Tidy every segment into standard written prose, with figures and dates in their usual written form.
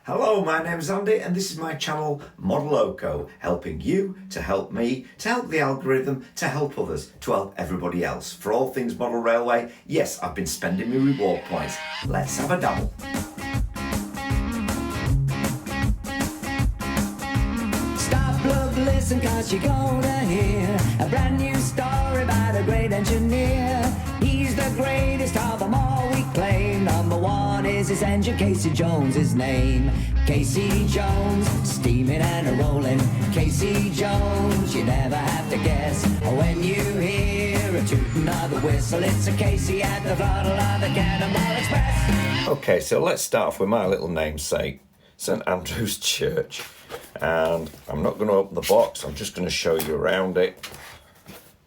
Hello, my name's Andy and this is my channel Modeloco, helping you to help me, to help the algorithm, to help others, to help everybody else. For all things model railway, yes, I've been spending my reward points. Let's have a dabble. Stop, look, listen, cause you're gonna hear a brand new story about a great engineer. He's the greatest of them all, we claim. Number one is his engine, Casey Jones, his name. Casey Jones, steaming and a rolling. Casey Jones, you never have to guess. When you hear a tooting of the whistle, it's a Casey at the throttle of the Cannonball Express. Okay, so let's start off with my little namesake, St. Andrew's Church. And I'm not going to open the box, I'm just going to show you around it.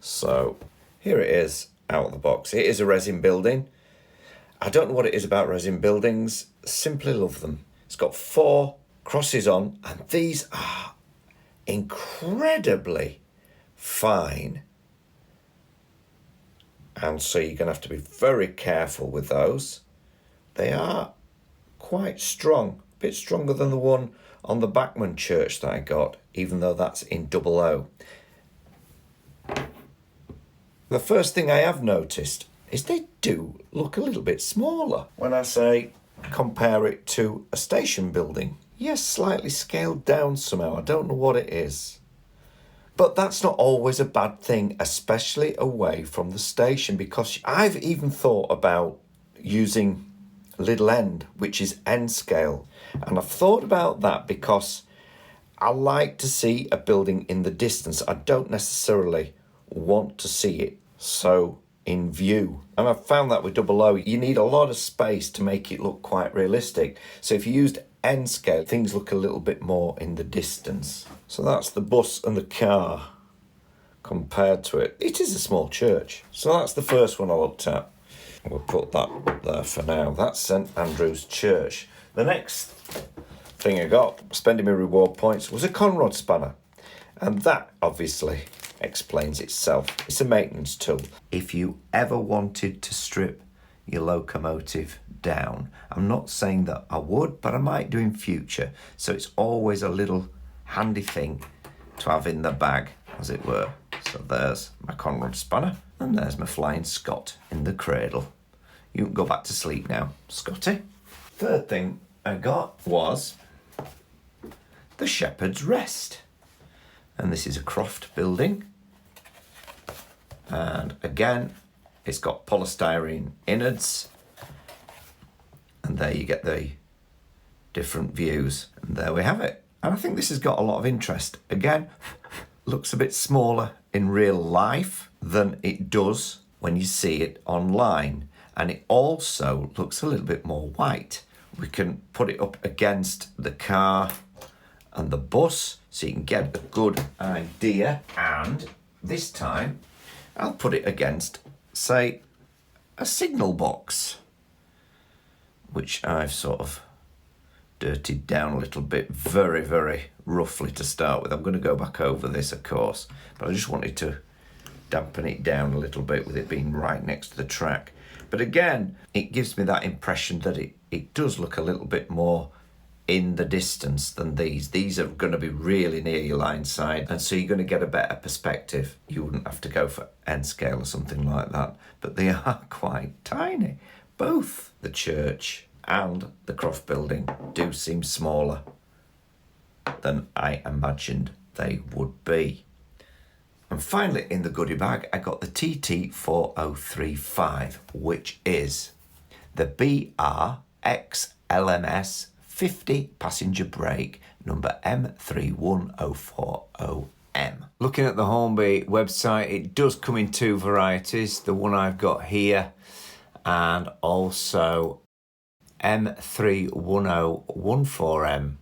So here it is out of the box. It is a resin building. I don't know what it is about resin buildings, simply love them. It's got 4 crosses on and these are incredibly fine. And so you're going to have to be very careful with those. They are quite strong, a bit stronger than the one on the Backman Church that I got, even though that's in double O. The first thing I have noticed is they do look a little bit smaller. When I say compare it to a station building, yes, slightly scaled down somehow. I don't know what it is. But that's not always a bad thing, especially away from the station, because I've even thought about using little end, which is N scale. And I've thought about that because I like to see a building in the distance. I don't necessarily want to see it so in view. And I've found that with double O, you need a lot of space to make it look quite realistic. So if you used N scale, things look a little bit more in the distance. So that's the bus and the car compared to it. It is a small church. So that's the first one I looked at. We'll put that up there for now. That's St. Andrew's Church. The next thing I got, spending my reward points, was a Conrod Spanner. And that obviously explains itself. It's a maintenance tool. If you ever wanted to strip your locomotive down, I'm not saying that I would, but I might do in future. So it's always a little handy thing to have in the bag, as it were. So there's my Conrod Spanner, and there's my Flying Scot in the cradle. You can go back to sleep now, Scotty. Third thing I got was the Shepherd's Rest. And this is a Croft building. And again, it's got polystyrene innards. And there you get the different views. And there we have it. And I think this has got a lot of interest. Again, looks a bit smaller in real life than it does when you see it online. And it also looks a little bit more white. We can put it up against the car and the bus so you can get a good idea. And this time I'll put it against, say, a signal box, which I've sort of dirtied down a little bit, very, very roughly to start with. I'm going to go back over this, of course, but I just wanted to dampen it down a little bit with it being right next to the track. But again, it gives me that impression that it does look a little bit more in the distance than these. These are going to be really near your line side, and so you're going to get a better perspective. You wouldn't have to go for N scale or something like that, but they are quite tiny. Both the church and the Croft building do seem smaller than I imagined they would be. And finally, in the goodie bag, I got the TT4035, which is the BRX LMS 50 passenger brake, number M31040M. Looking at the Hornby website, it does come in 2 varieties, the one I've got here, and also M31014M,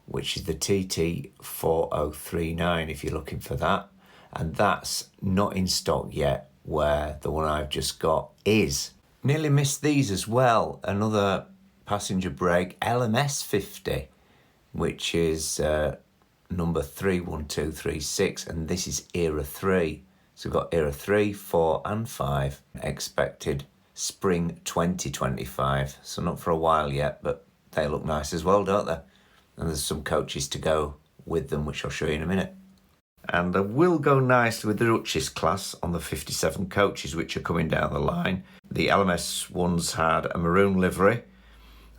which is the TT4039 if you're looking for that. And that's not in stock yet, where the one I've just got is. Nearly missed these as well. Another passenger brake, LMS 50, which is number 31236, and this is era 3. So we've got era 3, 4 and 5 expected spring 2025. So not for a while yet, but They look nice as well, don't they? And there's some coaches to go with them, which I'll show you in a minute. And they will go nicely with the Duchess class on the 57 coaches which are coming down the line. The LMS ones had a maroon livery.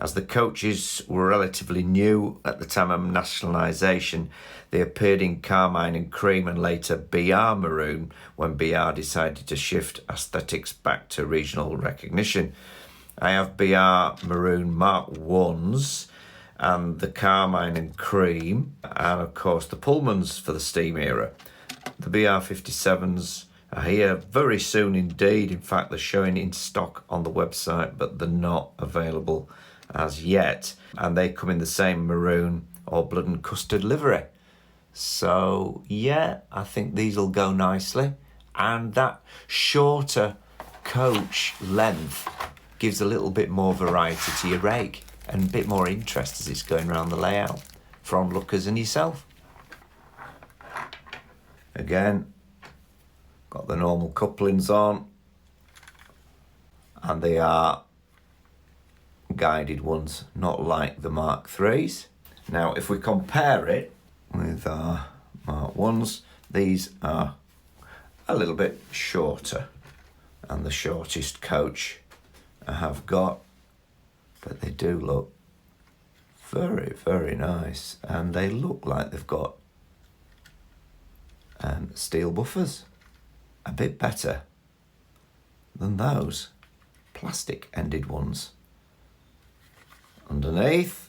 As the coaches were relatively new at the time of nationalisation, they appeared in carmine and cream and later BR maroon when BR decided to shift aesthetics back to regional recognition. I have BR maroon Mark 1s and the carmine and cream, and of course the Pullmans for the steam era. The BR 57s are here very soon indeed. In fact, they're showing in stock on the website, but they're not available as yet, and they come in the same maroon or blood and custard livery. So yeah, I think these will go nicely, and that shorter coach length gives a little bit more variety to your rake and a bit more interest as it's going around the layout for onlookers and yourself. Again, got the normal couplings on, and they are guided ones, not like the Mark 3s. Now, if we compare it with our Mark 1s, these are a little bit shorter, and the shortest coach I have got, but they do look very, very nice, and they look like they've got steel buffers, a bit better than those plastic ended ones. Underneath,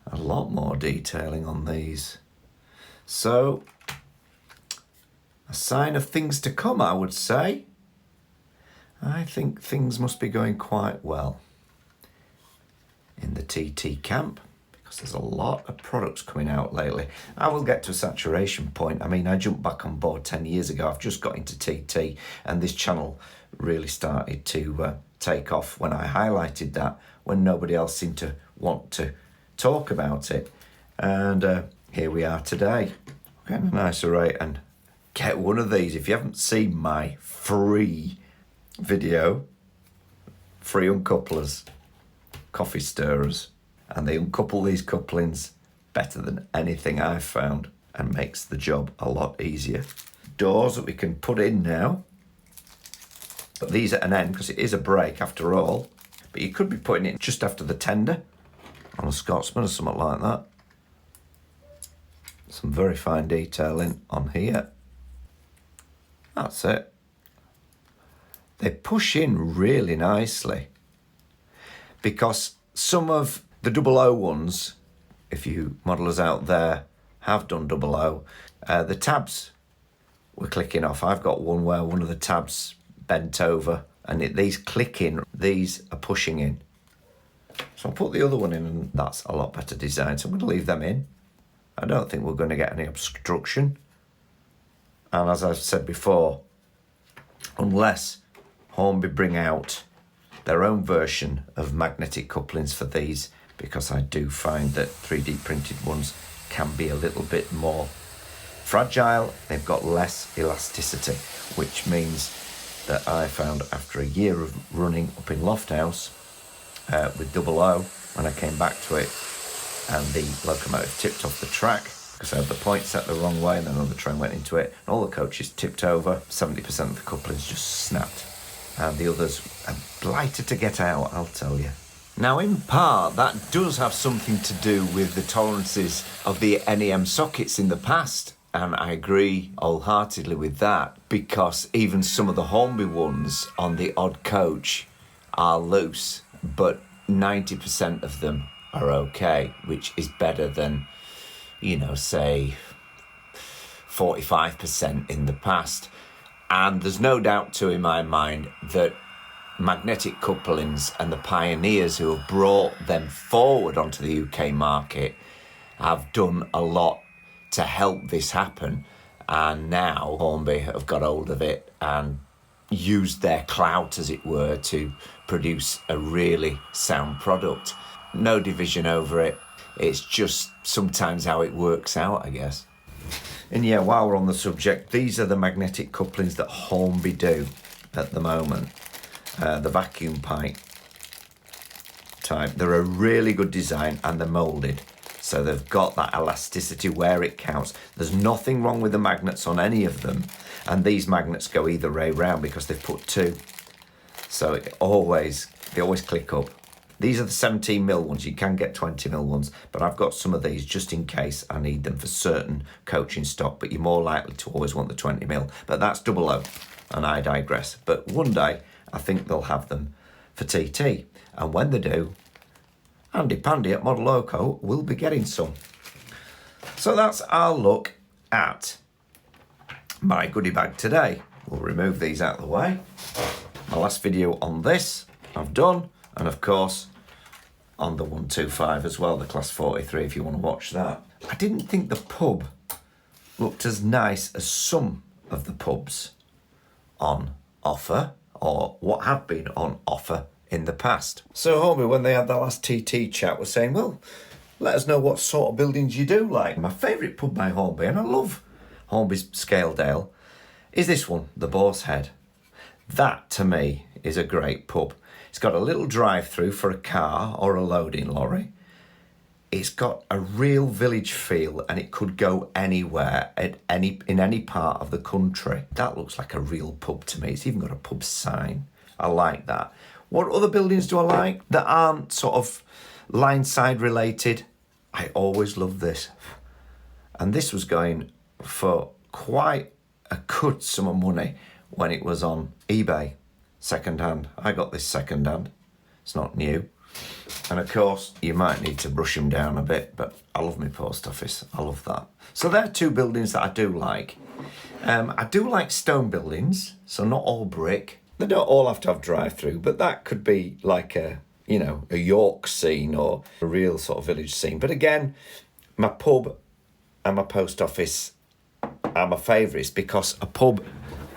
a lot more detailing on these. So, a sign of things to come, I would say. I think things must be going quite well in the TT camp, because there's a lot of products coming out lately. I will get to a saturation point. I mean, I jumped back on board 10 years ago. I've just got into TT, and this channel really started to take off when I highlighted that, when nobody else seemed to want to talk about it. And here we are today. Getting a nice array, and get one of these. If you haven't seen my free video, free uncouplers, coffee stirrers, and they uncouple these couplings better than anything I've found and makes the job a lot easier. Doors that we can put in now, but these at an end because it is a break after all. But you could be putting it just after the tender on a Scotsman or something like that. Some very fine detailing on here. That's it. They push in really nicely, because some of the 00 ones, if you modelers out there have done 00, the tabs were clicking off. I've got one where one of the tabs bent over, and these click in, these are pushing in. So I'll put the other one in, and that's a lot better design. So I'm going to leave them in. I don't think we're going to get any obstruction. And as I've said before, unless Hornby bring out their own version of magnetic couplings for these, because I do find that 3D printed ones can be a little bit more fragile. They've got less elasticity, which means that I found after a year of running up in Lofthouse with 00, when I came back to it and the locomotive tipped off the track because I had the point set the wrong way, and then another train went into it, and all the coaches tipped over. 70% of the couplings just snapped, and the others are blighted to get out, I'll tell you. Now, in part, that does have something to do with the tolerances of the NEM sockets in the past, and I agree wholeheartedly with that, because even some of the Hornby ones on the odd coach are loose, but 90% of them are okay, which is better than, you know, say 45% in the past. And there's no doubt too in my mind that magnetic couplings and the pioneers who have brought them forward onto the UK market have done a lot to help this happen. And now Hornby have got hold of it and used their clout, as it were, to produce a really sound product. No division over it. It's just sometimes how it works out, I guess. And yeah, while we're on the subject, these are the magnetic couplings that Hornby do at the moment. The vacuum pipe. type. They're a really good design and they're moulded. So they've got that elasticity where it counts. There's nothing wrong with the magnets on any of them. And these magnets go either way round because they've put two. So they always click up. These are the 17mm ones. You can get 20mm ones, but I've got some of these just in case I need them for certain coaching stock, but you're more likely to always want the 20mm. But that's 00, and I digress. But one day, I think they'll have them for TT. And when they do, Andy Pandy at Modeloco will be getting some. So that's our look at my goodie bag today. We'll remove these out of the way. My last video on this I've done, and of course on the 125 as well, the Class 43 if you want to watch that. I didn't think the pub looked as nice as some of the pubs on offer, or what have been on offer in the past. So Hornby, when they had the last TT chat, was saying, well, let us know what sort of buildings you do like. My favourite pub by Hornby, and I love Hornby's Skaledale, is this one, the Boar's Head. That, to me, is a great pub. It's got a little drive-through for a car or a loading lorry. It's got a real village feel, and it could go anywhere in any part of the country. That looks like a real pub to me. It's even got a pub sign. I like that. What other buildings do I like that aren't sort of line-side related? I always love this. And this was going for quite a good sum of money when it was on eBay, second-hand. I got this second-hand. It's not new. And of course, you might need to brush them down a bit, but I love my post office. I love that. So there are two buildings that I do like. I do like stone buildings, so not all brick. They don't all have to have drive-through, but that could be like a York scene or a real sort of village scene. But again, my pub and my post office are my favourites because a pub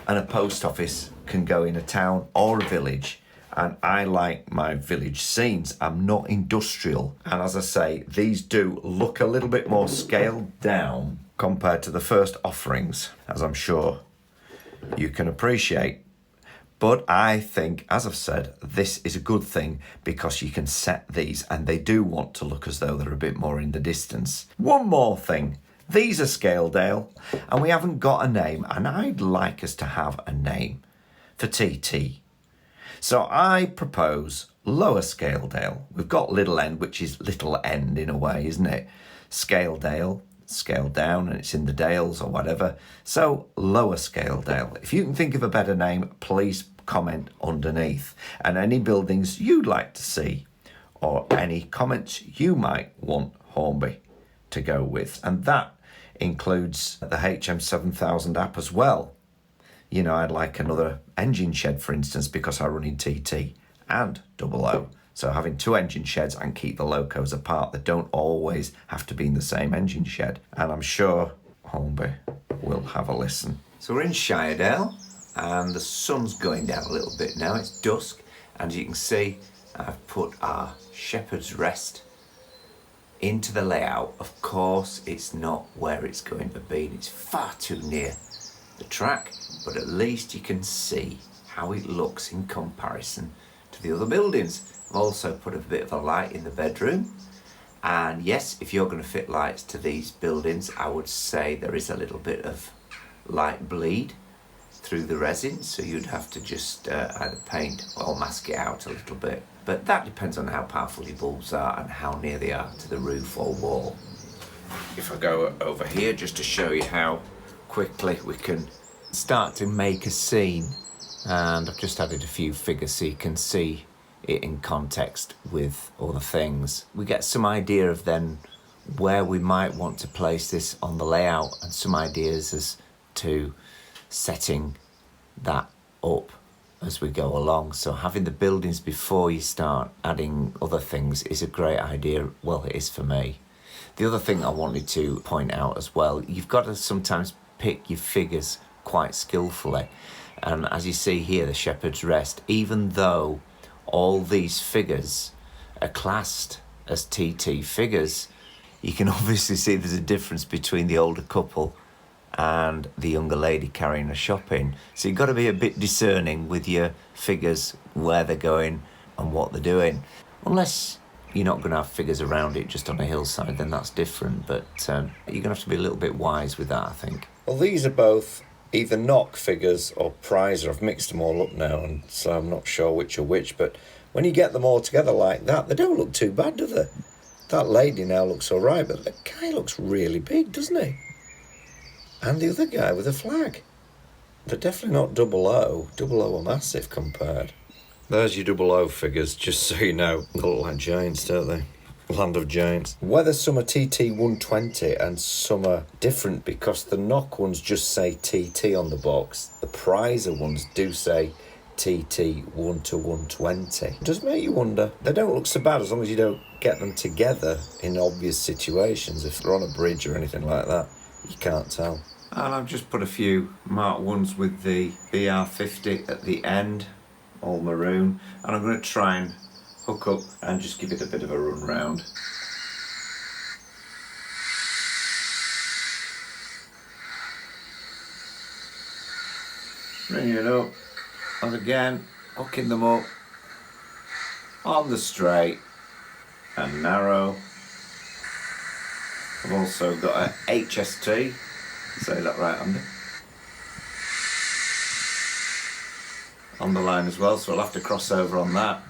and a post office can go in a town or a village, and I like my village scenes. I'm not industrial, and as I say, these do look a little bit more scaled down compared to the first offerings, as I'm sure you can appreciate. But I think, as I've said, this is a good thing because you can set these and they do want to look as though they're a bit more in the distance. One more thing. These are Skaledale and we haven't got a name, and I'd like us to have a name for TT. So I propose Lower Skaledale. We've got Little End, which is Little End in a way, isn't it? Skaledale, scaled down, and it's in the Dales or whatever. So Lower Skaledale. If you can think of a better name, please comment underneath. And any buildings you'd like to see, or any comments you might want Hornby to go with. And that includes the HM7000 app as well. You know, I'd like another engine shed, for instance, because I run in TT and 00. So having two engine sheds and keep the locos apart. They don't always have to be in the same engine shed. And I'm sure Hornby will have a listen. So we're in Shiredale and the sun's going down a little bit now. It's dusk, and as you can see, I've put our Shepherd's Rest into the layout. Of course, it's not where it's going to be. It's far too near the track, but at least you can see how it looks in comparison to the other buildings. I've also put a bit of a light in the bedroom, and yes, if you're going to fit lights to these buildings, I would say there is a little bit of light bleed through the resin, so you'd have to just either paint or mask it out a little bit. But that depends on how powerful your bulbs are and how near they are to the roof or wall. If I go over here just to show you how quickly we can start to make a scene, and I've just added a few figures so you can see it in context with other things. We get some idea of then where we might want to place this on the layout, and some ideas as to setting that up as we go along. So having the buildings before you start adding other things is a great idea. Well, it is for me. The other thing I wanted to point out as well, you've got to sometimes pick your figures quite skillfully. And as you see here, the Shepherd's Rest, even though all these figures are classed as TT figures, you can obviously see there's a difference between the older couple and the younger lady carrying a shopping. So you've got to be a bit discerning with your figures, where they're going and what they're doing. Unless you're not going to have figures around it just on a hillside, then that's different. But you're going to have to be a little bit wise with that, I think. Well, these are both either knock figures or prizer. I've mixed them all up now, and so I'm not sure which are which. But when you get them all together like that, they don't look too bad, do they? That lady now looks all right, but the guy looks really big, doesn't he? And the other guy with a flag. They're definitely not double O. Double O are massive compared. There's your double O figures, just so you know. They look like giants, don't they? Land of giants. Whether some are TT 120 and some are different because the knock ones just say TT on the box. The prizer ones do say TT 1 to 120. It does make you wonder. They don't look so bad as long as you don't get them together in obvious situations. If they're on a bridge or anything like that, you can't tell. And I've just put a few Mark 1s with the BR50 at the end, all maroon, and I'm going to try and hook up and just give it a bit of a run round. Bring it up, and again, hooking them up on the straight and narrow. I've also got a HST, say that right, Andy, on the line as well, so I'll have to cross over on that.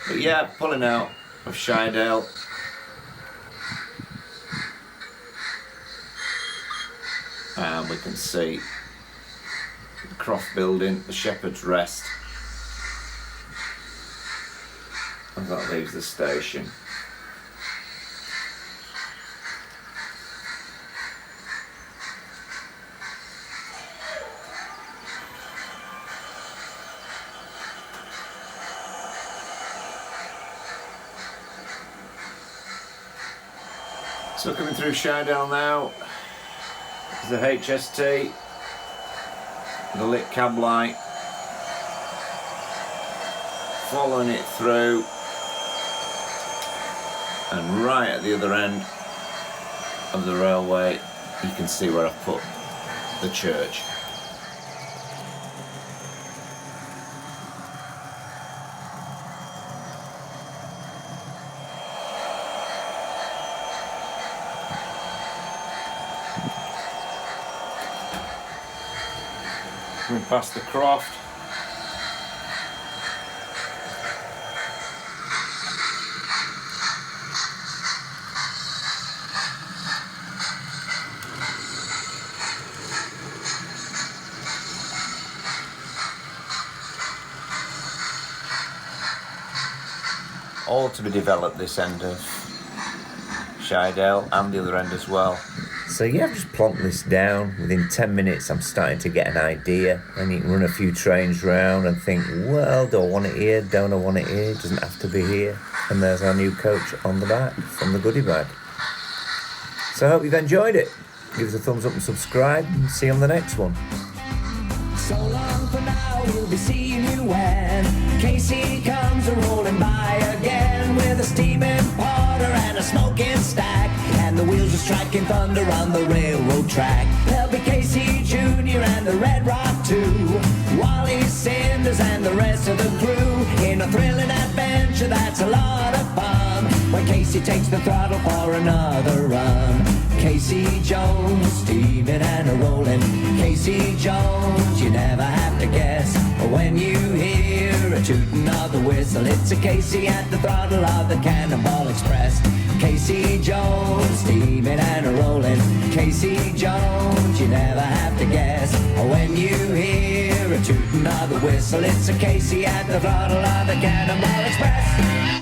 But yeah, pulling out of Skaledale. And we can see the Croft building, the Shepherd's Rest, as that leaves the station. So coming through Skaledale now is the HST, the lit cab light, following it through, and right at the other end of the railway you can see where I've put the church. Coming past the Croft. All to be developed this end of Skaledale and the other end as well. So yeah, I've just plonked this down. Within 10 minutes I'm starting to get an idea, and you can run a few trains round and think, well, do I want it here, don't I want it here, it doesn't have to be here. And there's our new coach on the back from the Goody bag. So I hope you've enjoyed it. Give us a thumbs up and subscribe, and see you on the next one. So long for now, we'll be seeing you when Casey comes rolling by again with a steaming porter and a smoking stack, and the wheels are striking thunder on the railroad track. There'll be Casey Jr. and the Red Rock 2, Wally Cinders and the rest of the crew in a thrilling adventure that's a lot of fun when Casey takes the throttle for another run. Casey Jones, steaming and a rolling. Casey Jones, you never have to guess when you hear a tooting of the whistle. It's a Casey at the throttle of the Cannonball Express. Casey Jones, steaming and a rolling. Casey Jones, you never have to guess when you hear a tooting of the whistle. It's a Casey at the throttle of the Cannonball Express.